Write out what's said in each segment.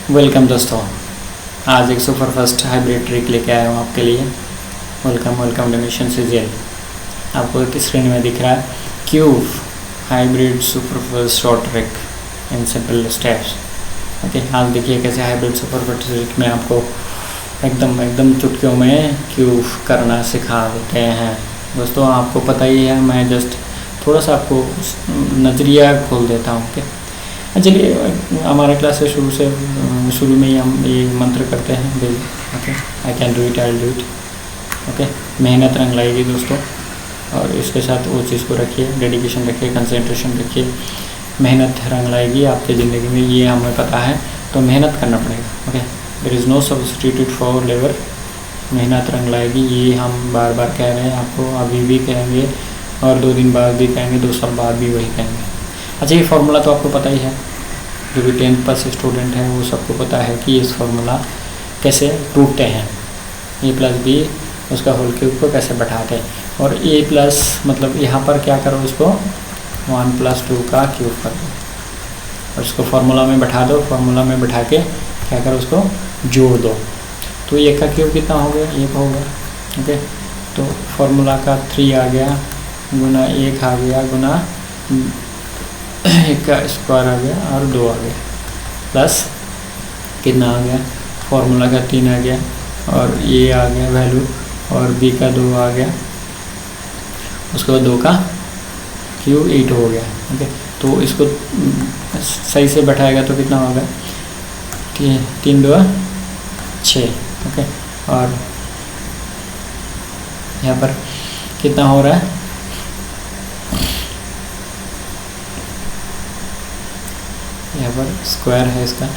Welcome दोस्तों, आज एक सुपर फास्ट हाइब्रिड ट्रिक लेके आया हूँ आपके लिए। वेलकम डोनेशन से जेल। आपको एक स्क्रीन में दिख रहा है cube hybrid super fast short trick in simple steps. Okay, आज देखिए कैसे हाइब्रिड सुपर फास्ट ट्रिक में आपको एकदम चुटकियों में क्यूब करना सिखा देते हैं। दोस्तों आपको पता ही है, मैं जस्ट थोड़ा सा आपको नज़रिया खोल देता हूँ। ओके, चलिए हमारे क्लास से शुरू में ही हम ये मंत्र करते हैं okay, I can do it, I will do it. Okay, मेहनत रंग लाएगी दोस्तों, और इसके साथ वो चीज़ को रखिए, डेडिकेशन रखिए, कंसंट्रेशन रखिए। मेहनत रंग लाएगी आपकी ज़िंदगी में, ये हमें पता है, तो मेहनत करना पड़ेगा। Okay, there is no substitute for labour. मेहनत रंग लाएगी, ये हम बार बार कह रहे हैं आपको, अभी भी कहेंगे और 2 दिन बाद भी कहेंगे, 2 साल बाद भी वही कहेंगे। अच्छा, ये फार्मूला तो आपको पता ही है, जो भी 10th पास स्टूडेंट हैं वो सबको पता है कि इस फार्मूला कैसे टूटते हैं। a प्लस बी उसका होल क्यूब को कैसे बैठाते हैं, और a प्लस मतलब यहाँ पर क्या करो, उसको 1 + 2 का क्यूब कर दो और उसको फार्मूला में बैठा दो। फार्मूला में बैठा के क्या करो, उसको जोड़ दो, तो 1 का क्यूब कितना हो गया, 1 हो गया। ओके, तो फार्मूला का 3 आ गया, गुना 1 आ गया, गुना 1 का स्क्वायर आ गया और 2 आ गया, प्लस कितना आ गया, फार्मूला का 3 आ गया, और ये आ गया वैल्यू, और b का 2 आ गया, उसके बाद 2 का क्यूब 8 हो गया। ओके, तो इसको सही से बैठाएगा तो कितना होगा, 3 2 6। ओके, और यहाँ पर कितना हो रहा है, यहाँ पर स्क्वायर है इसका,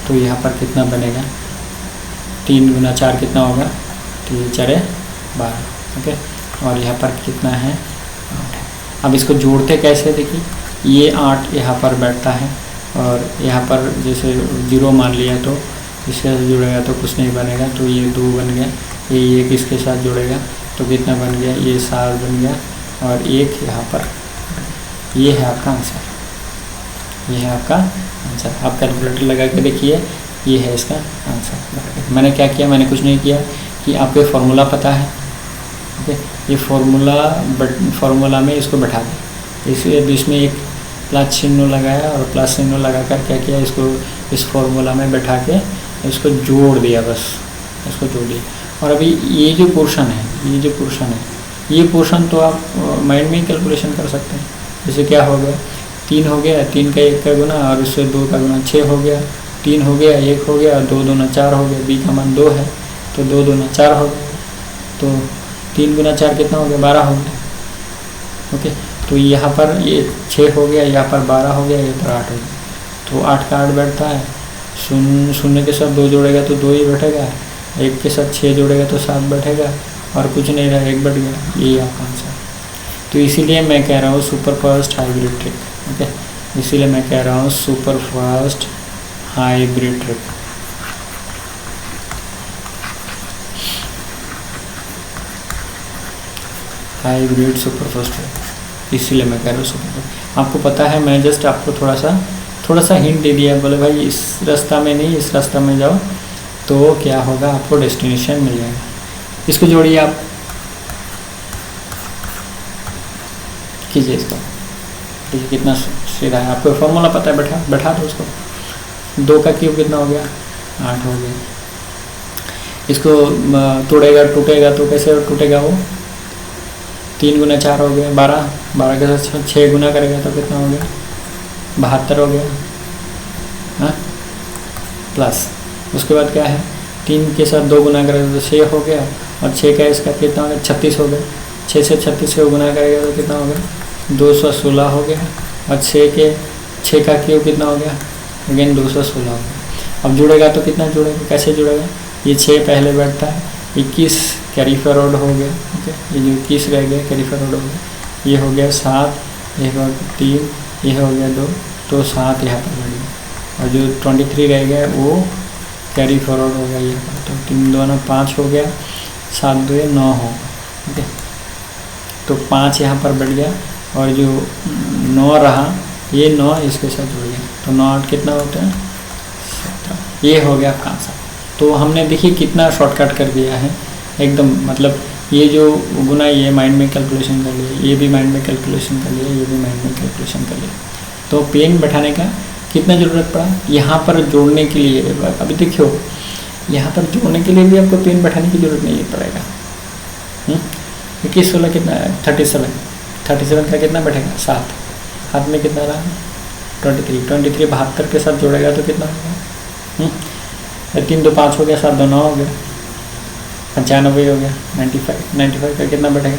तो यहाँ पर कितना बनेगा, 3 गुना 4 कितना होगा, 3 4 12। ओके, और यहाँ पर कितना है, 8। अब इसको जोड़ते कैसे, देखिए ये 8 यहाँ पर बैठता है, और यहाँ पर जैसे 0 मान लिया तो इसके साथ जुड़ेगा तो कुछ नहीं बनेगा, तो ये 2 बन गया, ये 1 इसके साथ जुड़ेगा तो कितना बन गया, ये 7 बन गया, और 1 यहाँ पर। ये है आपका आंसर, ये है आपका आंसर। आप कैलकुलेटर लगा के देखिए, ये है इसका आंसर। मैंने क्या किया, मैंने कुछ नहीं किया कि आपको फार्मूला पता है। ओके, ये फार्मूला में इसको बैठा दें, इसलिए बीच में एक प्लस चिन्ह लगाया, और प्लस चिन्ह लगा कर क्या किया, इसको इस फार्मूला में बैठा के इसको जोड़ दिया, बस इसको जोड़ दिया। और अभी ये जो पोर्शन है, ये पोर्शन तो आप माइंड में ही कैलकुलेशन कर सकते हैं। जैसे क्या हो गया, 3 हो गया, 3 का 1 का गुना, और उससे 2 का गुना 6 हो गया, 3 हो गया, 1 हो गया, 2 दूना 4 हो गया, b का मान 2 है तो 2 दूना 4 हो गया, तो 3 गुना 4 कितना हो गया, 12 हो गया। ओके, तो यहाँ पर ये 6 हो गया, यहाँ पर 12 हो गया, यहाँ पर 8 हो गया, तो 8 का 8 बैठता है, शून्य के साथ 2 जोड़ेगा तो 2 ही बैठेगा, 1 के साथ 6 जोड़ेगा तो 7 बैठेगा, और कुछ नहीं रहा, 1 बैठ गया। ये आपका आंसर। तो इसीलिए मैं कह रहा हूँ super fast hybrid trick. Okay, इसीलिए मैं कह रहा हूँ super fast hybrid trick. Hybrid super fast trick, इसीलिए मैं कह रहा हूँ सुपर फास्ट। आपको पता है, मैं जस्ट आपको थोड़ा सा हिंट दे दिया, बोले भाई इस रास्ता में नहीं, इस रास्ता में जाओ तो क्या होगा, आपको डेस्टिनेशन मिल जाएगा। इसको जोड़िए, आप कीजिए इसको, देखिए कितना सीधा है। आपको फार्मूला पता है, बैठा दो उसको। 2 का क्यूब कितना हो गया, 8 हो गया। इसको टूटेगा तो कैसे टूटेगा, वो 3 गुना 4 हो गया, 12 के साथ 6 गुना करेगा तो कितना हो गया, 72 हो गया। हाँ, प्लस उसके बाद क्या है, 3 के साथ 2 गुना करेगा तो 6 हो गया, और 6 का इसका कितना हो गया, 36 हो गया। 6 से 36 को गुना करेगा तो कितना हो गया, 216 हो गया, और 6 का क्यूब कितना हो गया, अगेन 216 हो गया। अब जुड़ेगा तो कितना जुड़ेगा, कैसे जुड़ेगा, ये 6 पहले बैठता है, 21 कैरी फॉरवर्ड हो गया। ओके, ये जो 21 रह गया कैरी फॉरवर्ड हो गया, ये हो गया 7, ये हो गया 3, ये हो गया 2, तो 7 यहाँ पर बढ़ गया, और जो 23 रह गया वो कैरी फॉरवर्ड हो गया, ये तो 3 2 5 हो गया, 7 2 9 हो गया। ओके, तो 5 यहाँ पर बढ़ गया, और जो 9 रहा, ये 9 इसके साथ जुड़ गया, तो 9 8 कितना होता है, 17। ये हो गया आपका आंसर। तो हमने देखिए कितना शॉर्टकट कर दिया है एकदम, मतलब ये जो गुना ये माइंड में कैलकुलेशन कर लिए, ये भी माइंड में कैलकुलेशन कर लिए, ये भी माइंड में कैलकुलेशन कर लिए। तो पेन बैठाने का कितना ज़रूरत पड़ा, यहाँ पर जोड़ने के लिए। अभी देखियो यहाँ पर जोड़ने के लिए भी आपको पेन बैठाने की ज़रूरत नहीं पड़ेगा। 21 16 कितना है 37 का कितना बैठेगा 7, हाथ में कितना रहा 23 72 के साथ जोड़ेगा तो कितना होगा 3 2 5 हो गया, 7 2 9 हो गया, 95 हो गया। 95 का कितना बैठेगा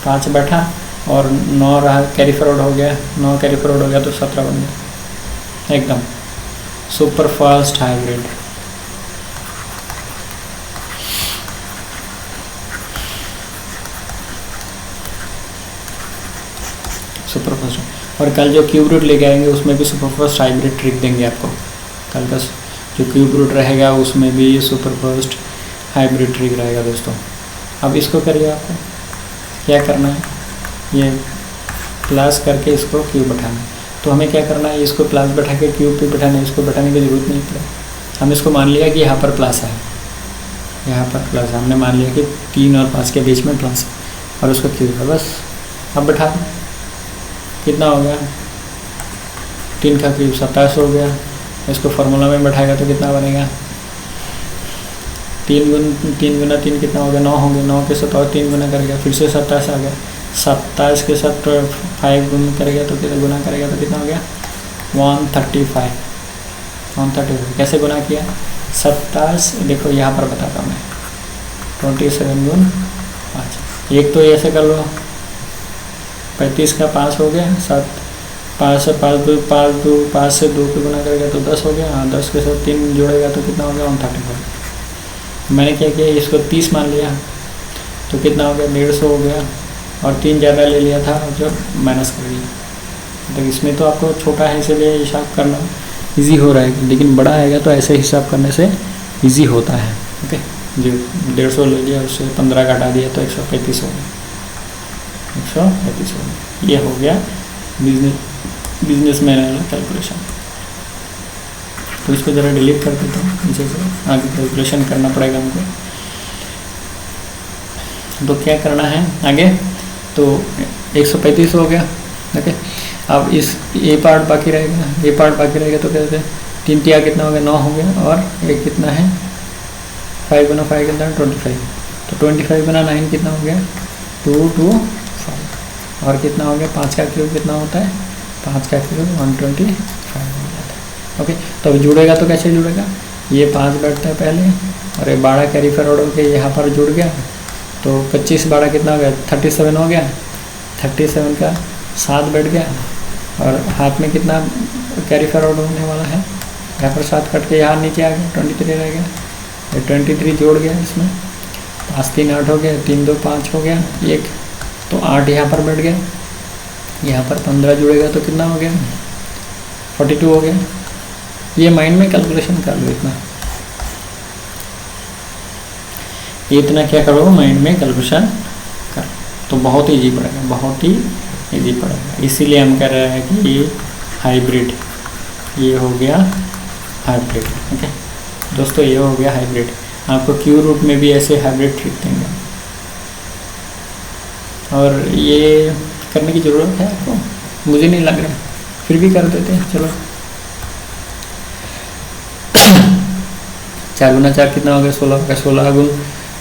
5 बैठा और 9 रहा, कैरी फॉरवर्ड हो गया, 9 कैरी फॉरवर्ड हो गया तो 17 बन गया। एकदम super fast hybrid. Super fast. और कल जो क्यूब रूट लेके आएंगे उसमें भी सुपर फास्ट हाइब्रिड ट्रिक देंगे आपको। कल का जो क्यूब रूट रहेगा उसमें भी सुपर फास्ट हाइब्रिड ट्रिक रहेगा दोस्तों। अब इसको करिए, आपको क्या करना है, ये प्लस करके इसको क्यूब बैठाना है। तो हमें क्या करना है, इसको प्लस बैठा के क्यूब पे बैठाना है, इसको बैठाने की ज़रूरत नहीं पड़े। हम इसको मान लिया कि यहाँ पर प्लस है, यहाँ पर प्लस, हमने मान लिया कि 3 और 5 के बीच में प्लस है और उसको क्यूब है, बस। अब बैठा दें, कितना हो गया 3 का क्यूब 27 हो गया। इसको फार्मूला में बैठाएगा तो कितना बनेगा 3 गुना 3 कितना हो गया 9 हो गया, 9 के साथ और 3 गुना करेगा फिर से 27 आ गया, 27 के साथ 5 गुना करेगा तो कितना गुना करेगा तो कितना हो गया 135। कैसे गुना किया 27, देखो यहाँ पर बताता हूँ मैं 27 गुण 5। एक तो ऐसे कर लो 35 का 5 हो गया, 7 5 से 5 2 5 से 2 को गुना करेगा तो 10 हो गया। हाँ 10 के साथ 3 जोड़ेगा तो कितना हो गया 135। मैंने क्या किया इसको 30 मान लिया तो कितना हो गया 150 हो गया और 3 ज़्यादा ले लिया था और जो माइनस कर दिया। तो इसमें तो आपको छोटा है इसलिए हिसाब करना इजी हो रहा है, लेकिन बड़ा आएगा तो ऐसे हिसाब करने से इजी होता है। ओके, जो 150 ले लिया उससे 15 घटा दिया तो 135 हो गया, 135 हो गया। ये हो गया बिजनेसमैन वाला कैलकुलेशन। तो इसको ज़रा डिलीट कर देता हूँ नीचे से, आगे कैलकुलेशन करना पड़ेगा हमको। तो क्या करना है आगे, तो 135 हो गया। ओके, अब इस ये पार्ट बाकी रहेगा, तो कहते हैं 3 तिया कितना हो गया 9 हो गया और एक कितना है 5 गुना 5 कितना 25। तो 25 गुना 9 कितना हो गया 225 और कितना हो गया 5 का क्यूब कितना होता है 5 का क्यूब 125 हो जाता है। ओके, तो अब जुड़ेगा तो कैसे जुड़ेगा, ये 5 बैठता है पहले और ये 12 कैरी फॉरवर्ड होकर यहाँ पर जुड़ गया तो 25 12 कितना हो गया 37 हो गया। 37 का 7 बैठ गया और हाथ में कितना कैरी फॉरवर्ड होने वाला है, यहाँ पर 7 कट के यहाँ नीचे आ गया 23 रह गया। ये 23 जोड़ गया इसमें, 5 3 8 हो गया, 3 2 5 हो गया, 1 तो 8 यहाँ पर बैठ गया। यहाँ पर 15 जुड़ेगा तो कितना हो गया 42 हो गया। ये माइंड में कैलकुलेशन कर लो, इतना क्या करो माइंड में कैलकुलेशन कर, तो बहुत ईजी पड़ेगा, बहुत ही ईजी पड़ेगा। इसीलिए हम कह रहे हैं कि ये हाइब्रिड, ये हो गया हाइब्रिड। ओके दोस्तों, ये हो गया हाइब्रिड। आपको क्यू रूट में भी ऐसे हाइब्रिड ट्रिक देंगे और ये करने की ज़रूरत है आपको, मुझे नहीं लग रहा, फिर भी कर देते हैं। चलो 4 गुना 4 कितना हो गया 16 का, 16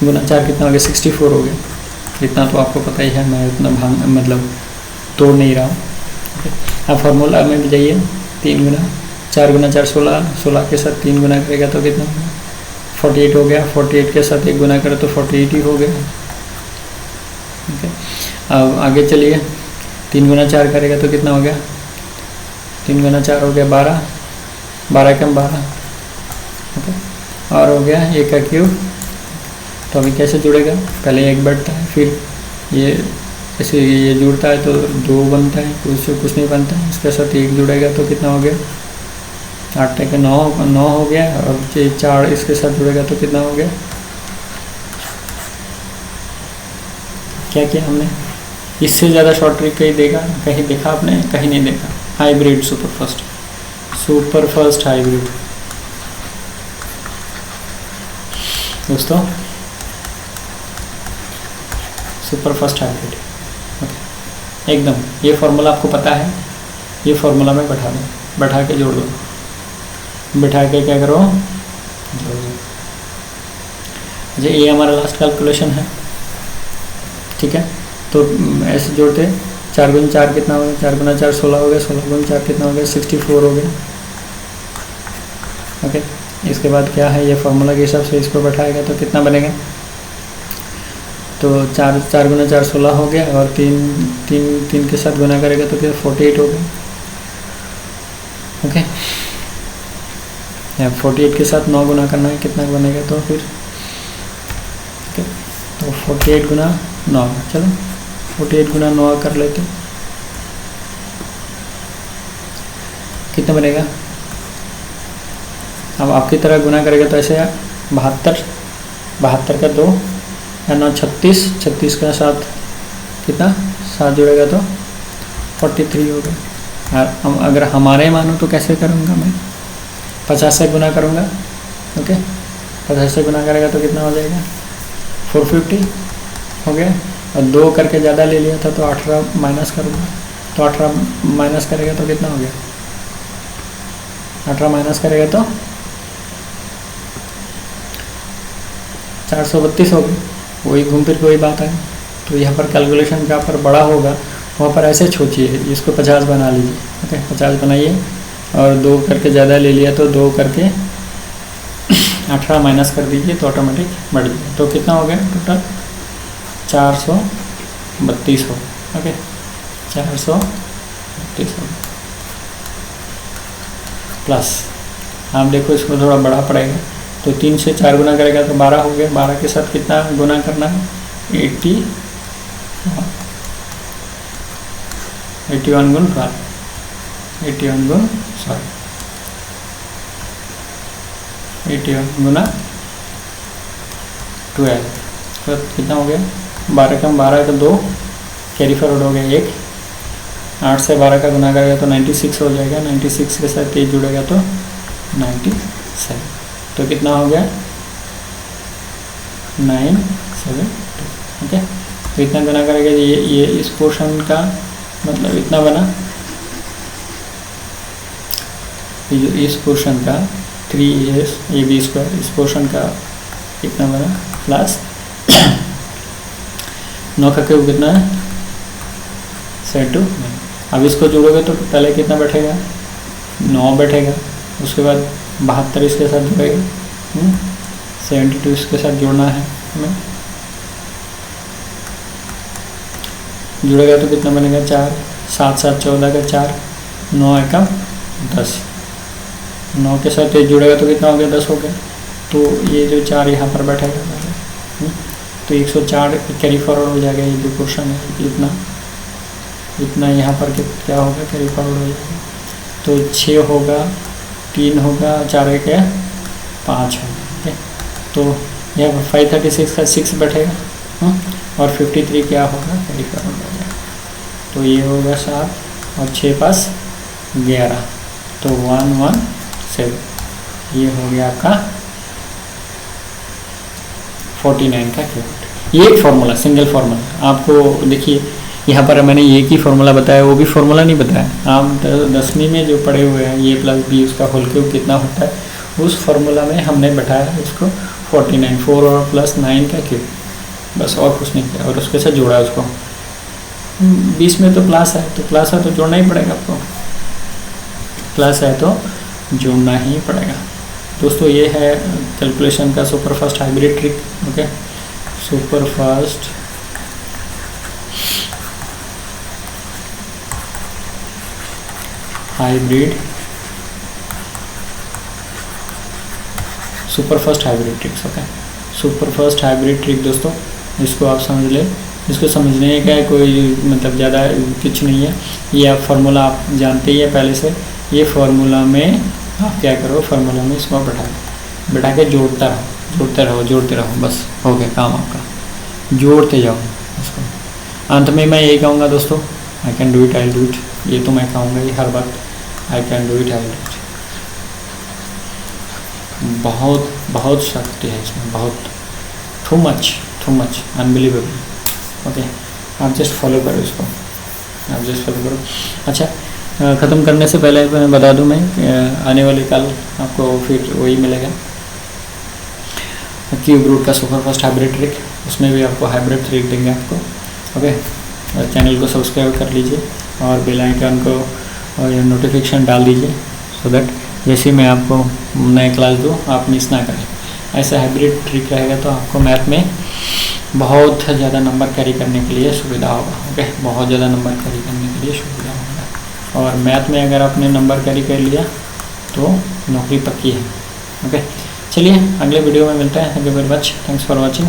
गुना 4 कितना हो गया 64 हो गया। इतना तो आपको पता ही है, मैं उतना मतलब तोड़ नहीं रहा हूँ। अब फार्मूला में भी जाइए, 4 गुना 4 16 के साथ 3 गुना करेगा तो कितना होगा 48 हो गया। 48 के साथ 1 गुना करे तो 48 ही हो गया। ओके, अब आगे चलिए, 3 गुना 4 करेगा तो कितना हो गया 3 गुना 4 हो गया 12, 12 कम 12। ओके, और हो गया 1 का क्यूब। तो अभी कैसे जुड़ेगा, पहले 1 बैठता है, फिर ये ऐसे ये जुड़ता है तो 2 बनता है, कुछ नहीं बनता है, इसके साथ 1 जुड़ेगा तो कितना हो गया 8 का 9 हो गया और 4 इसके साथ जुड़ेगा तो कितना हो गया। क्या किया हमने, इससे ज़्यादा शॉर्ट ट्रिक कहीं देखा आपने, कहीं नहीं देखा। Hybrid super fast hybrid. दोस्तों, सुपरफास्ट हाइब्रिड। ओके, एकदम ये फार्मूला आपको पता है, ये फार्मूला में बैठा दो, बैठा के जोड़ दो, बैठा के क्या करो, जोड़ दो। अच्छा, ये हमारा लास्ट कैलकुलेशन है, ठीक है। तो ऐसे जोड़ते 4 गुना 4 कितना हो गया, 4 गुना 4 16 हो गया, 16 गुना 4 कितना हो गया, 64 हो गया। ओके, इसके बाद क्या है, ये फार्मूला के हिसाब से इसको बैठाएगा तो कितना बनेगा, तो 4 गुना 4 16 हो गया, और 3 के साथ गुना करेगा तो क्या 48 हो गया। ओके, 48 के साथ 9 गुना करना है, कितना बनेगा, तो फिर ओके, तो 48 गुना 9, चलो 48 गुना 9 कर लेते, कितना बनेगा। अब आपकी तरह गुना करेगा तो ऐसे 72 का 2 या 9 36 का 7 कितना 7 जुड़ेगा तो 43 हो गया। और अगर हमारे मानो तो कैसे करूँगा मैं, 50 से गुना करूँगा। ओके, 50 से गुना करेगा तो कितना हो जाएगा 450 हो गया, और 2 करके ज़्यादा ले लिया था तो 18 माइनस करूँगा, तो 18 माइनस करेगा तो कितना हो गया, 18 माइनस करेगा तो 432 हो गया। वही घूम फिर के वही बात है। तो यहाँ पर कैलकुलेशन जहाँ पर बड़ा होगा वहाँ पर ऐसे सोचिए, इसको 50 बना लीजिए। ओके, 50 बनाइए, और 2 करके ज़्यादा ले लिया तो 2 करके 18 माइनस कर दीजिए तो ऑटोमेटिक बढ़ जाए। तो कितना हो गया टोटल 432 हो। ओके, 432 हो प्लस, आप देखो इसको थोड़ा बड़ा पड़ेगा, तो 3 से 4 गुना करेगा तो 12 हो गया। 12 के साथ कितना गुना करना है, 81 गुण 12, 81 गुना 12, तो कितना हो गया 12 कम 12 का 2 कैरी फॉरवर्ड हो गया 1, 8 से 12 का गुना करेगा तो 96 हो जाएगा। 96 के साथ 3 जुड़ेगा तो 97, तो कितना हो गया 972। ओके, तो इतना गुना करेगा, ये इस पोर्शन का मतलब इतना बना, इस पोर्शन का 3ab², इस पोर्शन का कितना बना प्लस 9 का क्यूब कितना है 72। अब इसको जोड़ोगे तो पहले कितना बैठेगा 9 बैठेगा, उसके बाद 72 इसके साथ जुड़ेगा, 72 इसके साथ जोड़ना है हमें, जुड़ेगा तो कितना बनेगा 4, 7 7 14 का 4, 9 एकम 10, 9 के साथ ये जुड़ेगा तो कितना हो गया 10 हो गया। तो ये जो 4 यहाँ पर बैठेगा तो 104 कैरी फॉरवर्ड हो जाएगा। ये जो क्वेश्चन है इतना यहाँ पर क्या होगा कैरी फॉरवर्ड हो जाएगा, तो 6 होगा, 3 होगा, 4 1 5 होगा। तो यहाँ पर 536 का 6 बैठेगा, और 53 क्या होगा कैरी फॉरवर्ड हो जाएगा। तो ये होगा 7 और 6 पास 11, तो 117, ये हो गया आपका 49 का क्यूब। ये एक फार्मूला, सिंगल फार्मूला। आपको देखिए यहाँ पर मैंने एक ही फार्मूला बताया, वो भी फार्मूला नहीं बताया। आप 10वीं में जो पढ़े हुए हैं a + b उसका होल क्यूब कितना होता है, उस फार्मूला में हमने बैठाया इसको 49, 4 और प्लस 9 का क्यूब, बस और कुछ नहीं किया, और उसके साथ जोड़ा उसको। 20 में तो प्लस है, तो प्लस है तो जोड़ना ही पड़ेगा आपको, प्लस है तो जोड़ना ही पड़ेगा। दोस्तों ये है कैलकुलेशन का superfast hybrid trick. Okay, superfast hybrid tricks. Okay, superfast hybrid trick दोस्तों, इसको आप समझ लें। इसको समझने का कोई मतलब ज़्यादा कुछ नहीं है, ये आप फार्मूला आप जानते ही है पहले से। ये फार्मूला में आप क्या करो, फार्मूला में इसको बैठा के जोड़ते रहो, बस हो गया काम आपका, जोड़ते जाओ इसको। अंत में मैं यही कहूँगा दोस्तों, I can do it, I do it, ये तो मैं कहूँगा ही हर वक्त, I can do it, I do it. बहुत शक्ति है इसमें, बहुत टू मच अनबिलीवेबल। ओके, आप जस्ट फॉलो करो इसको, आप जस्ट फॉलो करो। अच्छा, ख़त्म करने से पहले मैं बता दूं, मैं आने वाले कल आपको फिर वही मिलेगा क्यूब रूट का सुपरफास्ट हाइब्रिड ट्रिक, उसमें भी आपको हाइब्रिड ट्रिक देंगे आपको। ओके, चैनल को सब्सक्राइब कर लीजिए और बेल आइकन को और नोटिफिकेशन डाल दीजिए, सो दैट जैसे मैं आपको नए क्लास दूँ आप मिस ना करें। ऐसा हाइब्रिड ट्रिक रहेगा तो आपको मैथ में बहुत ज़्यादा नंबर कैरी करने के लिए सुविधा होगा। ओके, बहुत ज़्यादा नंबर कैरी करने के लिए सुविधा होगा, और मैथ में अगर आपने नंबर कैरी कर लिया तो नौकरी पक्की है। ओके, चलिए अगले वीडियो में मिलते हैं। Thank you very much, thanks for watching.